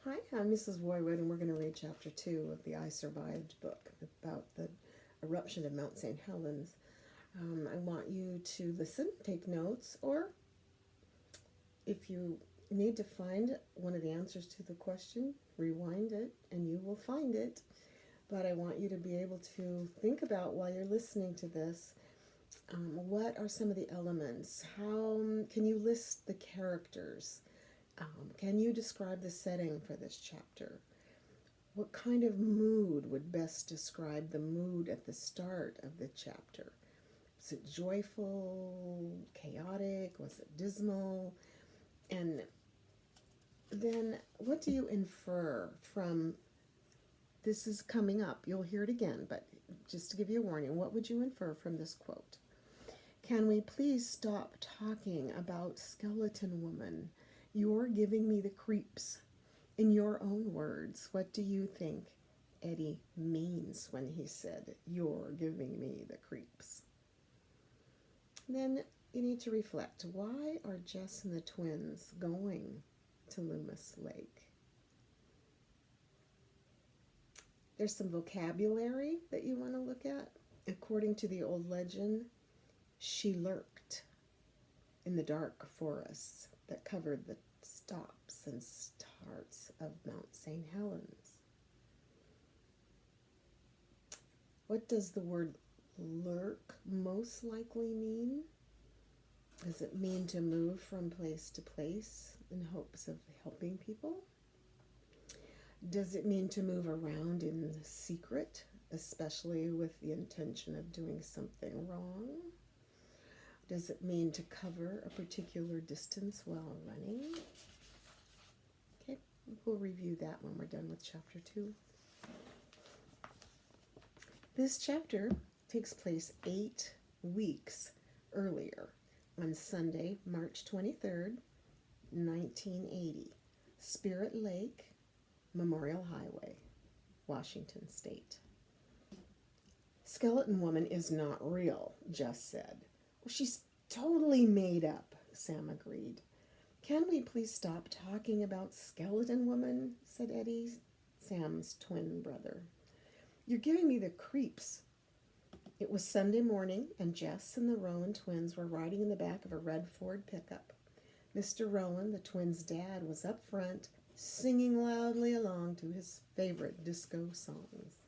Hi, I'm Mrs. Roywood, and we're going to read Chapter 2 of the I Survived book about the eruption of Mount St. Helens. I want you to listen, take notes, or if you need to find one of the answers to the question, rewind it and you will find it. But I want you to be able to think about while you're listening to this, what are some of the elements? How can you list the characters? Can you describe the setting for this chapter? What kind of mood would best describe the mood at the start of the chapter? Was it joyful, chaotic? Was it dismal? And then what do you infer from this is coming up? You'll hear it again, but just to give you a warning, what would you infer from this quote? Can we please stop talking about skeleton woman? You're giving me the creeps. In your own words, what do you think Eddie means when he said, "You're giving me the creeps"? Then you need to reflect. Why are Jess and the twins going to Loomis Lake? There's some vocabulary that you want to look at. According to the old legend, she lurked in the dark forests that covered the stops and starts of Mount St. Helens. What does the word lurk most likely mean? Does it mean to move from place to place in hopes of helping people? Does it mean to move around in secret, especially with the intention of doing something wrong? Does it mean to cover a particular distance while running? Okay, we'll review that when we're done with chapter 2. This chapter takes place 8 weeks earlier on Sunday, March 23rd, 1980, Spirit Lake Memorial Highway, Washington State. Skeleton woman is not real, Jess said. Well, she's totally made up, Sam agreed. Can we please stop talking about skeleton woman, said Eddie, Sam's twin brother. You're giving me the creeps. It was Sunday morning, and Jess and the Rowan twins were riding in the back of a red Ford pickup. Mr. Rowan, the twins' dad, was up front, singing loudly along to his favorite disco songs.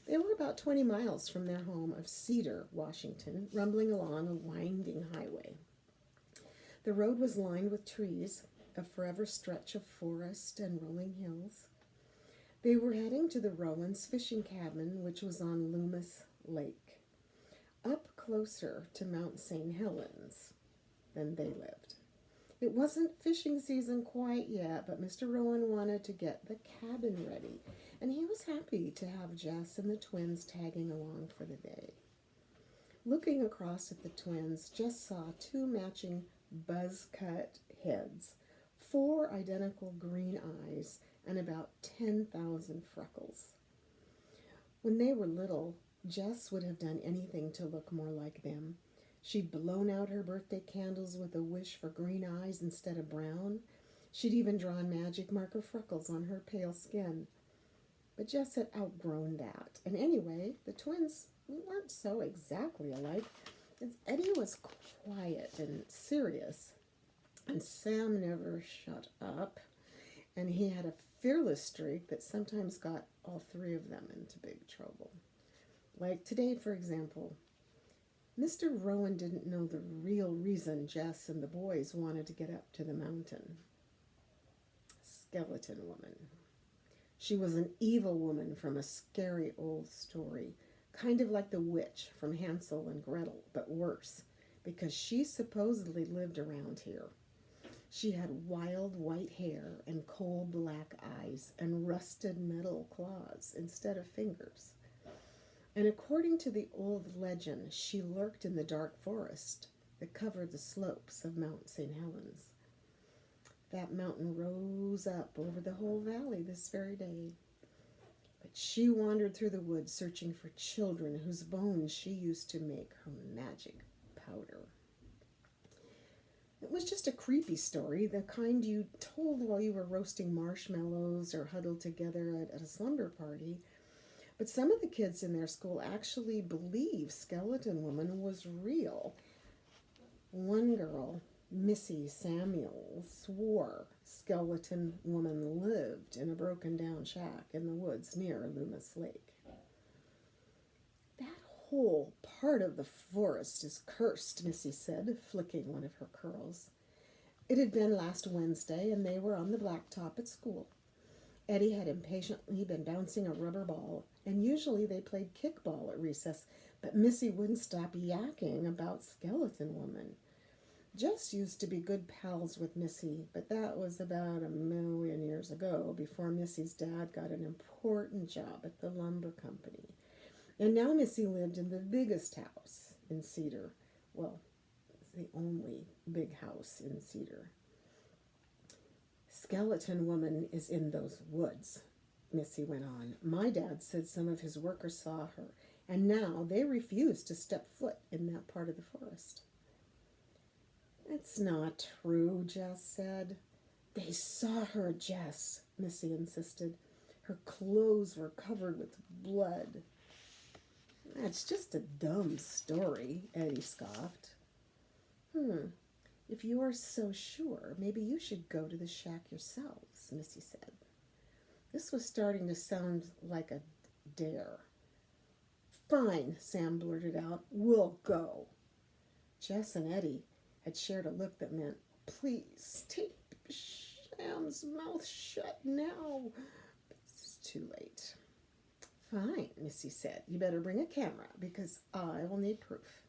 They were about 20 miles from their home of Cedar, Washington, rumbling along a winding highway. The road was lined with trees, a forever stretch of forest and rolling hills. They were heading to the Rowans' fishing cabin, which was on Loomis Lake, up closer to Mount St. Helens than they lived. It wasn't fishing season quite yet, but Mr. Rowan wanted to get the cabin ready, and he was happy to have Jess and the twins tagging along for the day. Looking across at the twins, Jess saw 2 matching buzz-cut heads, 4 identical green eyes, and about 10,000 freckles. When they were little, Jess would have done anything to look more like them. She'd blown out her birthday candles with a wish for green eyes instead of brown. She'd even drawn magic marker freckles on her pale skin. But Jess had outgrown that. And anyway, the twins weren't so exactly alike. Eddie was quiet and serious, and Sam never shut up. And he had a fearless streak that sometimes got all 3 of them into big trouble. Like today, for example, Mr. Rowan didn't know the real reason Jess and the boys wanted to get up to the mountain. Skeleton woman. She was an evil woman from a scary old story, kind of like the witch from Hansel and Gretel, but worse, because she supposedly lived around here. She had wild white hair and coal black eyes and rusted metal claws instead of fingers. And according to the old legend, she lurked in the dark forest that covered the slopes of Mount St. Helens. That mountain rose up over the whole valley this very day. But she wandered through the woods searching for children whose bones she used to make her magic powder. It was just a creepy story, the kind you told while you were roasting marshmallows or huddled together at a slumber party. But some of the kids in their school actually believed Skeleton Woman was real. One girl, Missy Samuels, swore Skeleton Woman lived in a broken down shack in the woods near Loomis Lake. That whole part of the forest is cursed, Missy said, flicking one of her curls. It had been last Wednesday, and they were on the blacktop at school. Eddie had impatiently been bouncing a rubber ball, and usually they played kickball at recess, but Missy wouldn't stop yakking about Skeleton Woman. Jess used to be good pals with Missy, but that was about 1,000,000 years ago, before Missy's dad got an important job at the lumber company. And now Missy lived in the biggest house in Cedar. Well, the only big house in Cedar. Skeleton Woman is in those woods, Missy went on. My dad said some of his workers saw her, and now they refuse to step foot in that part of the forest. It's not true, Jess said. They saw her, Jess, Missy insisted. Her clothes were covered with blood. That's just a dumb story, Eddie scoffed. If you are so sure, maybe you should go to the shack yourselves, Missy said. This was starting to sound like a dare. Fine, Sam blurted out. We'll go. Jess and Eddie had shared a look that meant, please, tape Sam's mouth shut now. But it's too late. Fine, Missy said. You better bring a camera, because I will need proof.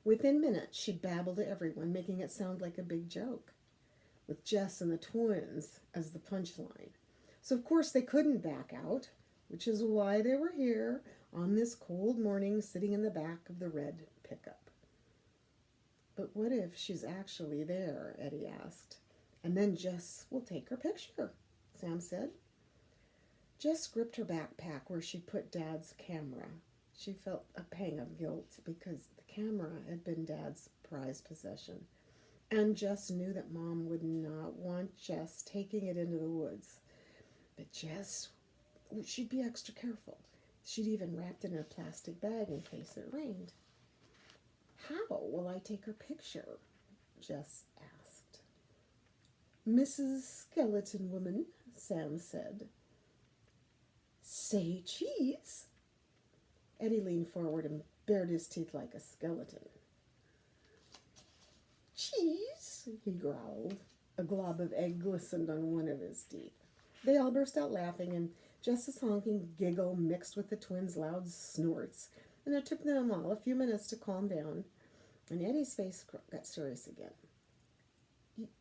Within minutes, she babbled to everyone, making it sound like a big joke, with Jess and the twins as the punchline. So, of course, they couldn't back out, which is why they were here on this cold morning, sitting in the back of the red pickup. But what if she's actually there, Eddie asked. And then Jess will take her picture, Sam said. Jess gripped her backpack where she'd put Dad's camera. She felt a pang of guilt because the camera had been Dad's prized possession. And Jess knew that Mom would not want Jess taking it into the woods. But Jess, she'd be extra careful. She'd even wrapped it in a plastic bag in case it rained. How will I take her picture? Jess asked. Mrs. Skeleton Woman, Sam said. Say cheese. Eddie leaned forward and bared his teeth like a skeleton. Cheese, he growled. A glob of egg glistened on one of his teeth. They all burst out laughing, and Jess's honking giggle mixed with the twins' loud snorts, and it took them all a few minutes to calm down, and Eddie's face got serious again.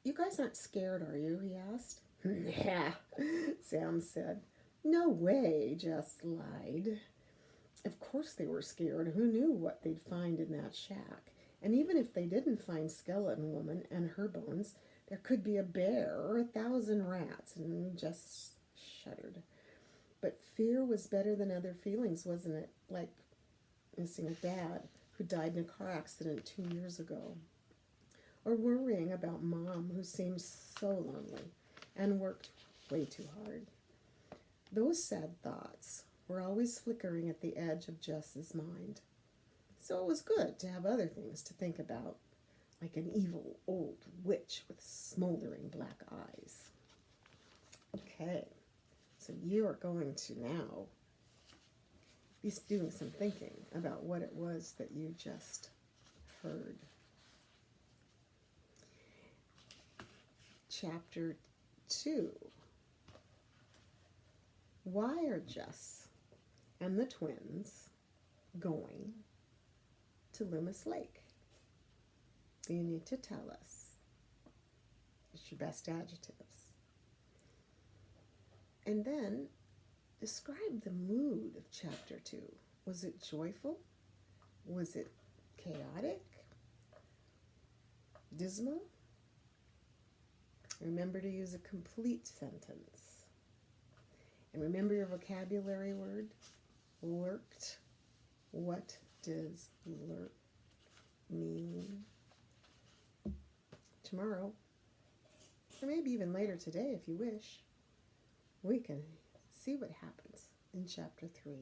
You guys aren't scared, are you? He asked. Nah, Sam said. No way, Jess lied. Of course they were scared. Who knew what they'd find in that shack? And even if they didn't find Skeleton Woman and her bones, there could be a bear or 1,000 rats, and Jess shuddered. But fear was better than other feelings, wasn't it? Like missing a dad who died in a car accident 2 years ago. Or worrying about Mom, who seemed so lonely and worked way too hard. Those sad thoughts were always flickering at the edge of Jess's mind. So it was good to have other things to think about, like an evil old witch with smoldering black eyes. Okay, so you are going to now be doing some thinking about what it was that you just heard. Chapter 2. Why are Jess and the twins going to Loomis Lake? You need to tell us. It's your best adjectives. And then describe the mood of chapter 2. Was it joyful? Was it chaotic? Dismal? Remember to use a complete sentence. And remember your vocabulary word, lurked. What does lurk mean? tomorrow, or maybe even later today if you wish. We can see what happens in chapter 3.